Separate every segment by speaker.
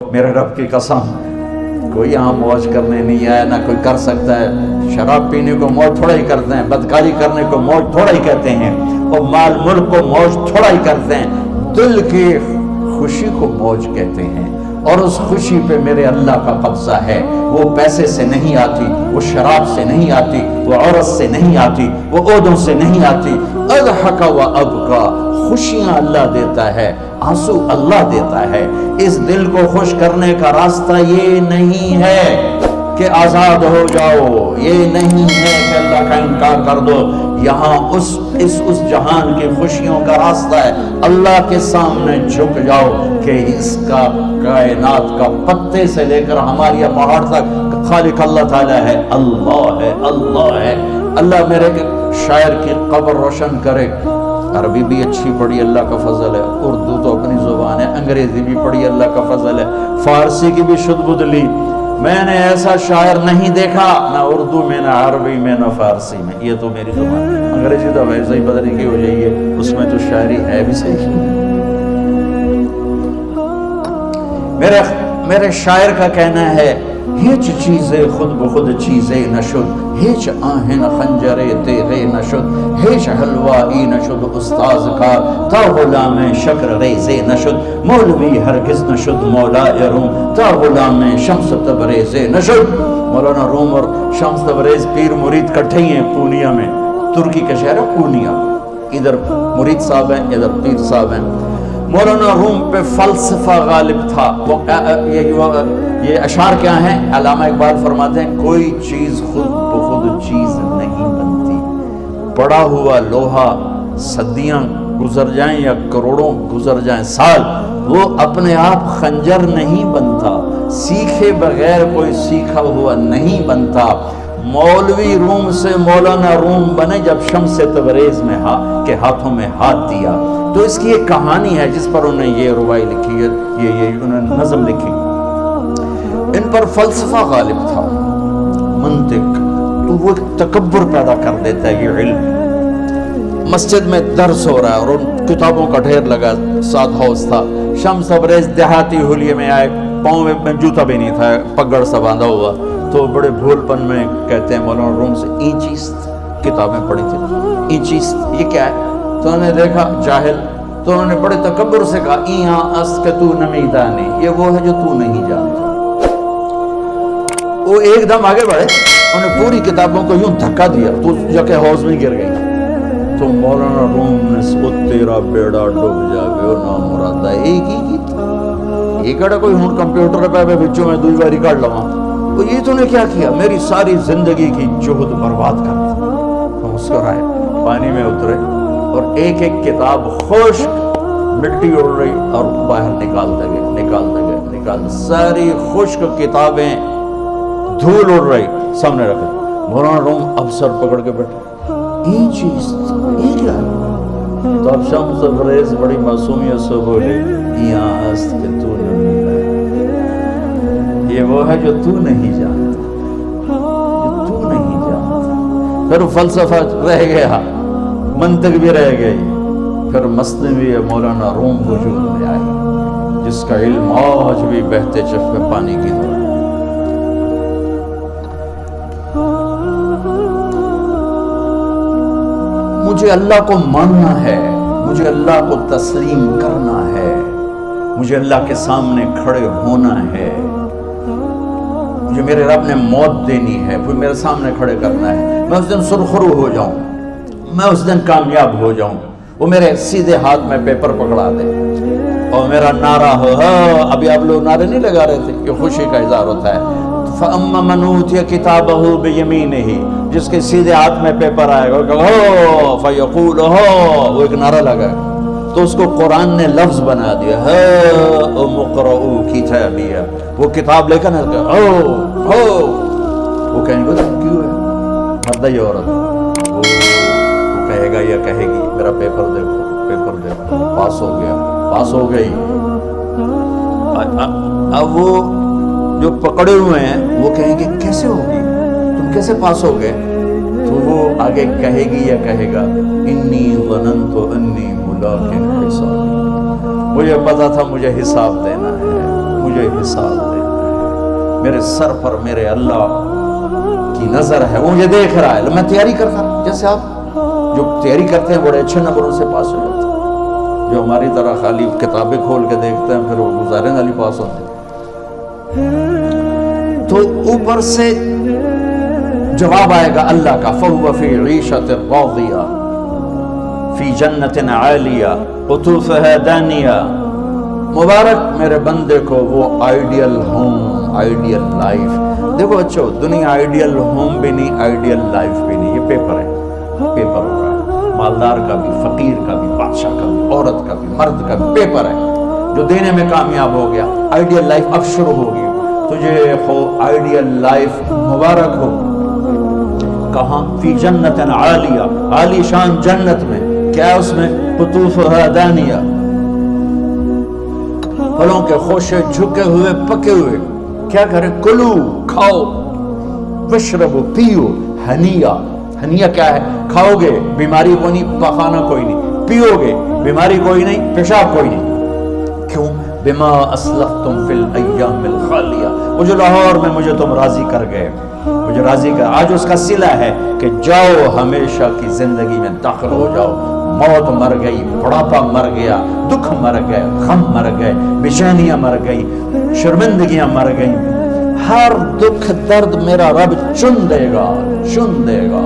Speaker 1: میرے رب کی قسم کوئی یہاں موج کرنے نہیں آیا، نہ کوئی کر سکتا ہے۔ شراب پینے کو موج تھوڑا ہی کرتے ہیں، بدکاری کرنے کو موج تھوڑا ہی کہتے ہیں، اور مال ملک کو موج تھوڑا ہی کرتے ہیں۔ دل کی خوشی کو موج کہتے ہیں، اور اس خوشی پہ میرے اللہ کا قبضہ ہے۔ وہ پیسے سے نہیں آتی، وہ شراب سے نہیں آتی، وہ عورت سے نہیں آتی، وہ عہدوں سے نہیں آتی۔ اضحک و ابکا، خوشیاں اللہ دیتا ہے، آنسو اللہ دیتا ہے۔ اس دل کو خوش کرنے کا راستہ یہ نہیں ہے کہ آزاد ہو جاؤ، یہ نہیں ہے کہ اللہ کا انکار کر دو۔ یہاں اس جہان کی خوشیوں کا راستہ ہے، اللہ کے سامنے جھک جاؤ کہ اس کا کائنات کا پتے سے لے کر ہمارے پہاڑ تک خالق اللہ تعالیٰ ہے، اللہ ہے، اللہ ہے۔ اللہ میرے شاعر کی قبر روشن کرے۔ عربی بھی اچھی پڑھی، اللہ کا فضل ہے، اردو تو اپنی زبان ہے، انگریزی بھی پڑھی، اللہ کا فضل ہے، فارسی کی بھی شد بد لی۔ میں نے ایسا شاعر نہیں دیکھا، نہ اردو میں، نہ عربی میں، نہ فارسی میں۔ یہ تو میری زبان، انگریزی تو ویسے ہی پتہ نہیں کی ہو جائیے، اس میں تو شاعری ہے بھی صحیح۔ میرے شاعر کا کہنا ہے، ہیچ چیزیں خود بخود چیزیں نشد، ہیچ آہن خنجر تیغے نشد، ہیچ حلوائی نشد استاذ کا، تا غلام شکر ریزے نشد، مولوی ہرگز نشد مولا روم، تا غلام شمس تبریز نشد۔ مولانا روم اور شمس تبریز پیر مرید کٹھے ہی ہیں پونیا میں، ترکی کا شہر ہے پونیا، ادھر مرید صاحب ہیں، ادھر پیر صاحب ہیں۔ مولانا روم پہ فلسفہ غالب تھا۔ یہ اشعار کیا ہیں؟ علامہ اقبال فرماتے ہیں، کوئی چیز خود بخود چیز نہیں بنتی، پڑا ہوا لوہا صدیاں گزر جائیں یا کروڑوں گزر جائیں سال، وہ اپنے آپ خنجر نہیں بنتا، سیکھے بغیر کوئی سیکھا ہوا نہیں بنتا۔ مولوی روم سے مولانا روم بنے جب شمس تبریز میں کے ہاتھوں میں ہاتھ دیا۔ تو اس کی ایک کہانی ہے جس پر انہوں نے یہ ربائی لکھی ہے، یہ انہوں نے نظم لکھی۔ ان پر فلسفہ غالب تھا، منطق، تو وہ تکبر پیدا کر دیتا ہے یہ علم۔ مسجد میں درس ہو رہا ہے اور ان کتابوں کا ڈھیر لگا، ساتھ ہاؤس تھا۔ شمس تبریز دیہاتی حلیے میں آئے، پاؤں میں جوتا بھی نہیں تھا، پگڑ سا باندھا ہوا، تو بڑے بھول پن میں کہتے ہیں مولانا روم سے، اینچیست کتابیں پڑھی تھی، اینچیست یہ کیا ہے؟ تو انہوں نے دیکھا جاہل، تو انہوں نے بڑے تکبر سے کہا، ایہاں اس کہ تو نمیدانی، یہ وہ ہے جو تو نہیں جانتا۔ وہ ایک دم آگے بڑھے، انہوں نے پوری کتابوں کو یوں دھکا دیا، تو جا کے حوض میں گر گئی۔ تو مولانا روم نے سو تیرا بیڑا ڈوب جاوے او نا مرادہ، ایک ہی کی تھا، یہ کہا کوئی ہون کمپیوٹر پہ بچوں میں دوئی باری کر لواں، تو یہ تو نے کیا کیا؟ میری ساری زندگی کی جہد برباد کر دی۔ تو مسکرائے، پانی میں اترے، اور ایک ایک کتاب خشک مٹی اڑ رہی اور باہر نکالتے گئے، ساری خشک کتابیں دھول اڑ رہی سامنے رکھے۔ مولانا روم اب سر پکڑ کے بیٹھے، یہ چیز یہ کیا ہے؟ تو اب شمس تبریز بڑی معصومیت سے بولے، یہاں است کہ تو نہیں ہے، یہ وہ ہے جو تو نہیں جانتا، جو تو نہیں جانتا۔ پھر فلسفہ رہ گیا، منطق بھی رہ گئی، پھر مثنوی مولانا روم وجود میں آئی، جس کا علم آج بھی بہتے چشمے پانی کی طرح۔ مجھے اللہ کو ماننا ہے، مجھے اللہ کو تسلیم کرنا ہے، مجھے اللہ کے سامنے کھڑے ہونا ہے، مجھے میرے رب نے موت دینی ہے، پھر میرے سامنے کھڑے کرنا ہے، میں اس دن سرخرو ہو جاؤں، میں اس دن کامیاب ہو جاؤں، وہ میرے سیدھے ہاتھ میں پیپر پکڑا دے اور میرا نعرہ ہو۔ ابھی آپ لوگ نعرے نہیں لگا رہے تھے، یہ خوشی کا اظہار ہوتا ہے۔ فَأَمَّا مَنْ أُوتِيَ كِتَابَهُ بِيَمِينِهِ، جس کے سیدھے ہاتھ میں پیپر آئے گا، فَيَقُولُ وہ ایک نعرہ لگا، تو اس کو قرآن نے لفظ بنا دیا، هَاؤْمُ اقْرَءُوا كِتَابِيَهْ، وہ کتاب لے کر وہ کہیں گے تم کیوں ہے مرد یا عورت؟ وہ کہے گا یا کہے گی، میرا پیپر دیکھو، پاس ہو گیا، پاس ہو گئی۔ اب وہ جو پکڑے ہوئے ہیں وہ کہیں گے کیسے ہوگی، تم کیسے پاس ہو گئے؟ تو وہ آگے کہے گی یا کہے گا، انی ظننت انی ملاق حسابی، مجھے پتا تھا مجھے حساب دینا ہے، مجھے حساب دینا ہے، میرے سر پر میرے اللہ کی نظر ہے، وہ مجھے دیکھ رہا ہے۔ میں تیاری کرتا ہوں، جیسے آپ جو تیاری کرتے ہیں بڑے اچھے نمبروں سے پاس ہو جاتے ہیں، جو ہماری طرح خالی کتابیں کھول کے دیکھتے ہیں پھر وہ گزارے والی پاس ہوتے ہیں۔ تو اوپر سے جواب آئے گا اللہ کا، فَهُوَ فِي عِيشَةٍ رَاضِيَةٍ فِي جَنَّةٍ عَالِيَةٍ قُطُوفُهَا دَانِيَةٌ۔ مبارک میرے بندے کو وہ آئیڈیل ہوم، آئیڈیل لائف۔ دیکھو اچھو، دنیا آئیڈیل ہوم بھی نہیں، آئیڈیل لائف بھی نہیں، یہ پیپر ہے، پیپر ہو رہا ہے، مالدار کا بھی، فقیر کا بھی، بادشاہ کا بھی، عورت کا بھی، مرد کا بھی پیپر ہے۔ جو دینے میں کامیاب ہو گیا، آئیڈیل لائف اب شروع ہوگی، تجھے ہو آئیڈیل لائف مبارک ہو۔ کہاں؟ فی جنت عالیہ، عالی شان جنت میں، کیا اس میں؟ قطوفها دانیہ، پھلوں کے خوشے جھکے ہوئے پکے ہوئے۔ کیا کرے؟ کلو، کھاؤ، وشربو، پیو، ہنیا۔ ہنیا کیا ہے؟ کھاؤ گے بیماری کوئی نہیں، پخانا کوئی نہیں، پیو گے بیماری کوئی نہیں، پیشاب کوئی نہیں۔ کیوں؟ بما اسلفتم فی الایام الخالیہ، وہ جو لاہور میں مجھے تم راضی کر گئے، مجھے راضی کر، آج اس کا صلہ ہے کہ جاؤ ہمیشہ کی زندگی میں داخل ہو جاؤ۔ موت مر گئی، بڑھاپا مر گیا، دکھ مر گئے، غم مر گئے، بےچینیاں مر گئی، شرمندگیاں مر گئی، ہر دکھ درد میرا رب چن دے گا، چن دے گا۔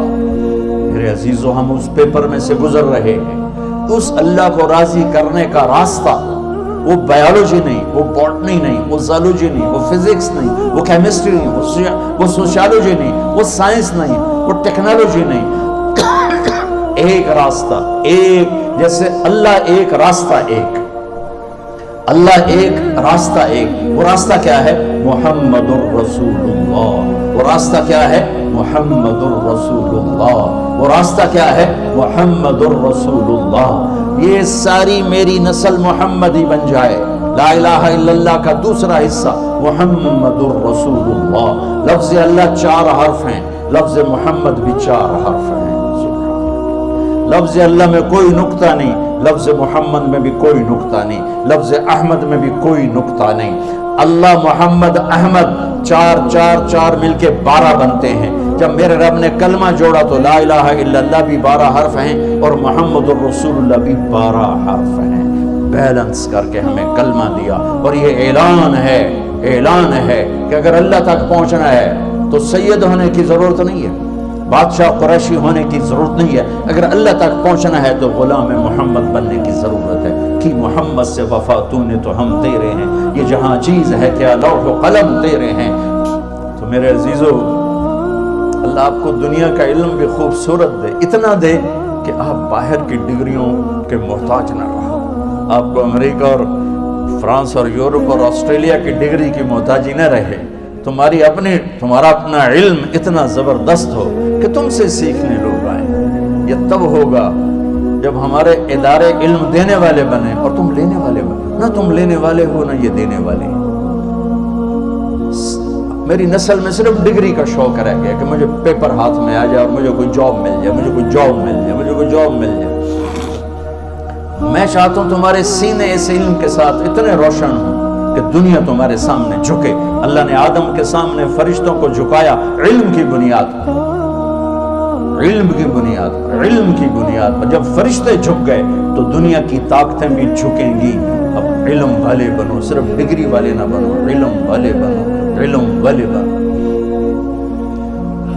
Speaker 1: میرے عزیزو، ہم اس پیپر میں سے گزر رہے ہیں۔ اس اللہ کو راضی کرنے کا راستہ، وہ بایولوجی نہیں، وہ باٹنی نہیں، وہ زالوجی نہیں، وہ فزکس نہیں، وہ کیمسٹری نہیں، وہ سوشیالوجی نہیں، وہ سائنس نہیں، وہ ٹیکنالوجی نہیں۔ ایک راستہ، ایک، جیسے اللہ ایک، راستہ ایک، اللہ ایک، راستہ ایک۔ وہ راستہ کیا ہے؟ محمد الرسول اللہ۔ وہ راستہ کیا ہے؟ محمد الرسول اللہ۔ وہ راستہ کیا ہے؟ محمد الرسول اللہ۔ یہ ساری میری نسل محمدی بن جائے، لا الہ الا اللہ کا دوسرا حصہ محمد الرسول اللہ۔ لفظ اللہ 4 حرف ہیں، لفظ محمد بھی 4 حرف ہیں۔ لفظ اللہ میں کوئی نقطہ نہیں، لفظ محمد میں بھی کوئی نقطہ نہیں، لفظ احمد میں بھی کوئی نقطہ نہیں۔ اللہ، محمد، احمد، 4 4 4 مل کے 12 بنتے ہیں۔ جب میرے رب نے کلمہ جوڑا تو لا الہ الا اللہ بھی 12 حرف ہیں اور محمد الرسول اللہ بھی 12 حرف ہیں۔ بیلنس کر کے ہمیں کلمہ دیا، اور یہ اعلان ہے، اعلان ہے کہ اگر اللہ تک پہنچنا ہے تو سید ہونے کی ضرورت نہیں ہے، بادشاہ قریشی ہونے کی ضرورت نہیں ہے۔ اگر اللہ تک پہنچنا ہے تو غلام محمد بننے کی ضرورت ہے کہ محمد سے وفا تو نے تو ہم تیرے ہیں، یہ جہاں چیز ہے کیا لوح و قلم تیرے ہیں۔ تو میرے عزیزو، اللہ آپ کو دنیا کا علم بھی خوبصورت دے، اتنا دے کہ آپ باہر کی ڈگریوں کے محتاج نہ رہو، آپ کو امریکہ اور فرانس اور یورپ اور آسٹریلیا کی ڈگری کی محتاجی نہ رہے، تمہارا اپنا علم اتنا زبردست ہو کہ تم سے سیکھنے لوگ آئیں۔ یہ تب ہوگا جب ہمارے ادارے علم دینے والے بنے اور تم لینے والے بنے، نہ تم لینے والے ہو نہ یہ دینے والے۔ میری نسل میں صرف ڈگری کا شوق رہ گیا کہ مجھے پیپر ہاتھ میں آ جائے اور مجھے کوئی جاب مل جائے، مجھے کوئی جاب مل جائے، مجھے کوئی جاب مل جائے۔ میں چاہتا ہوں تمہارے سینے اس علم کے ساتھ اتنے روشن ہوں کہ دنیا تمہارے سامنے جھکے۔ اللہ نے آدم کے سامنے فرشتوں کو جھکایا علم کی بنیاد پر، علم کی بنیاد پر، علم کی بنیاد پر۔ جب فرشتے جھک گئے تو دنیا کی طاقتیں بھی جھکیں گی۔ اب علم والے بنو، صرف ڈگری والے نہ بنو، علم والے بنو، علم والے بنو۔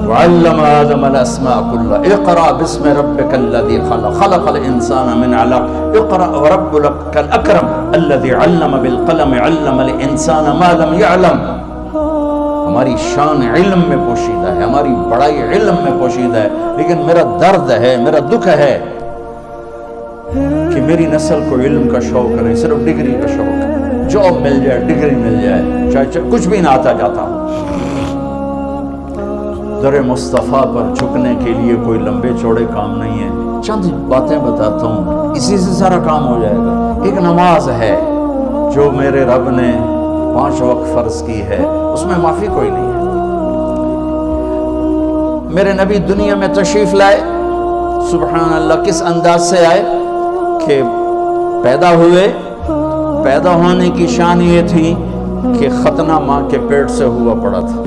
Speaker 1: وعلم آدم الاسماء كلها اقرأ باسم ربك الذي خلق خلق الانسان من علق اقرأ وربك الاكرم الذي علم بالقلم علم الانسان ما لم يعلم۔ ہماری شان علم میں پوشیدہ ہے، ہماری بڑائی علم میں پوشیدہ ہے، لیکن میرا درد ہے، میرا دکھ ہے کہ میری نسل کو علم کا شوق نہیں، صرف ڈگری کا شوق ہے۔ جاب مل جائے، ڈگری مل جائے، چاہے کچھ بھی نہ آتا جاتا ہوں۔ در مصطفیٰ پر جھکنے کے لیے کوئی لمبے چوڑے کام نہیں ہے، چند باتیں بتاتا ہوں، اسی سے سارا کام ہو جائے گا۔ ایک نماز ہے جو میرے رب نے 5 وقت فرض کی ہے، اس میں معافی کوئی نہیں ہے۔ میرے نبی دنیا میں تشریف لائے، سبحان اللہ، کس انداز سے آئے کہ پیدا ہوئے، پیدا ہونے کی شان یہ تھی کہ ختنہ ماں کے پیٹ سے ہوا پڑا تھا۔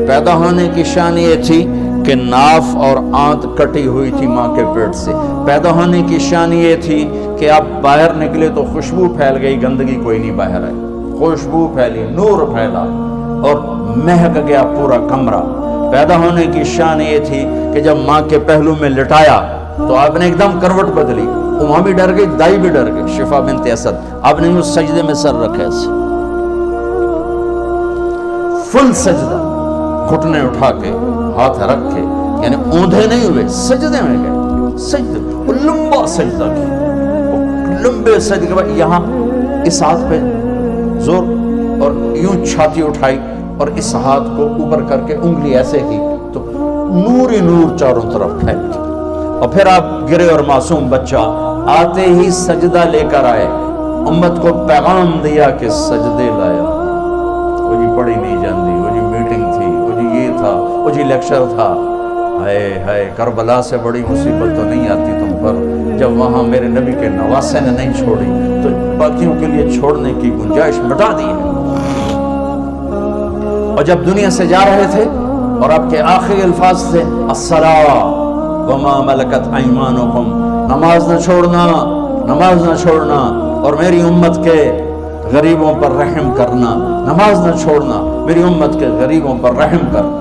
Speaker 1: پیدا ہونے کی شان یہ تھی کہ ناف اور آنت کٹی ہوئی تھی ماں کے پیٹ سے۔ پیدا ہونے کی شان یہ تھی کہ آپ باہر نکلے تو خوشبو پھیل گئی، گندگی کوئی نہیں باہر آئی، خوشبو پھیلی، نور پھیلا اور مہک گیا پورا کمرہ۔ پیدا ہونے کی شان یہ تھی کہ جب ماں کے پہلو میں لٹایا تو آپ نے ایک دم کروٹ بدلی، ماں بھی ڈر گئی، دائی بھی ڈر گئی، شفا بنت اسد۔ آپ نے اس سجدے میں سر رکھا ایسے فل سجدہ، گھٹنے اٹھا کے ہاتھ رکھ کے، یعنی اوندھے نہیں ہوئے، سجدے میں گئے، سجدے، وہ لمبا سجدہ کیا، لمبے سجدے کے بعد یہاں اس ہاتھ پہ زور اور یوں چھاتی اٹھائی اور اس ہاتھ کو اوپر کر کے انگلی ایسے کی تو نور ہی نور چاروں طرف پھیل گیا۔ اور پھر آپ گرے اور معصوم بچہ آتے ہی سجدہ لے کر آئے، امت کو پیغام دیا کہ سجدے لایا۔ وہ جی پڑھی نہیں جاندی، وہ جی میٹنگ تھی، وہ جی یہ تھا، وہ جی لیکچر تھا، ہائے ہائے کربلا سے بڑی مصیبت تو نہیں آتی تم پر جب وہاں میرے نبی کے نواسے نے نہیں چھوڑی تو باقیوں کے لیے چھوڑنے کی گنجائش مٹا دی ہے۔ اور جب دنیا سے جا رہے تھے اور آپ کے آخری الفاظ تھے الصلاۃ وما ملکت ایمانکم، نماز نہ چھوڑنا، نماز نہ چھوڑنا، اور میری امت کے غریبوں پر رحم کرنا، نماز نہ چھوڑنا، میری امت کے غریبوں پر رحم کر۔